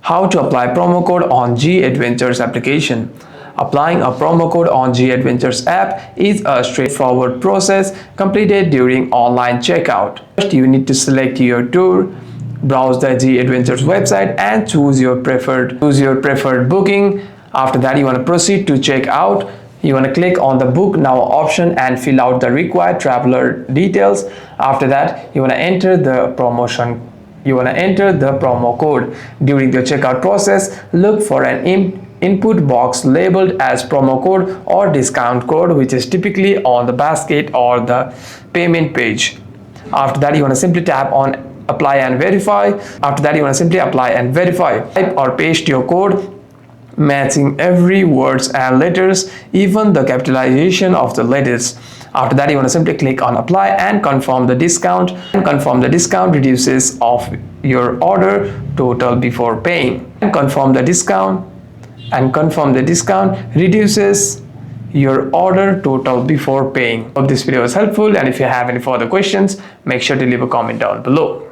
How to apply promo code on G Adventures application. Applying a promo code on G Adventures app is a straightforward process completed during online checkout. First, you need to select your tour, browse the G Adventures website and choose your preferred booking. After that, you want to proceed to check out. You want to click on the book now option and fill out the required traveler details. After that, you want to enter the promo code. During the checkout process, look for an input box labeled as promo code or discount code, which is typically on the basket or the payment page. After that, you want to simply tap on apply and verify. After that, you want to simply apply and verify. Type or paste your code, matching every words and letters, even the capitalization of the letters. After that, you want to simply click on apply and confirm the discount. And confirm the discount reduces of your order total before paying. And confirm the discount reduces your order total before paying. Hope this video was helpful, and if you have any further questions, make sure to leave a comment down below.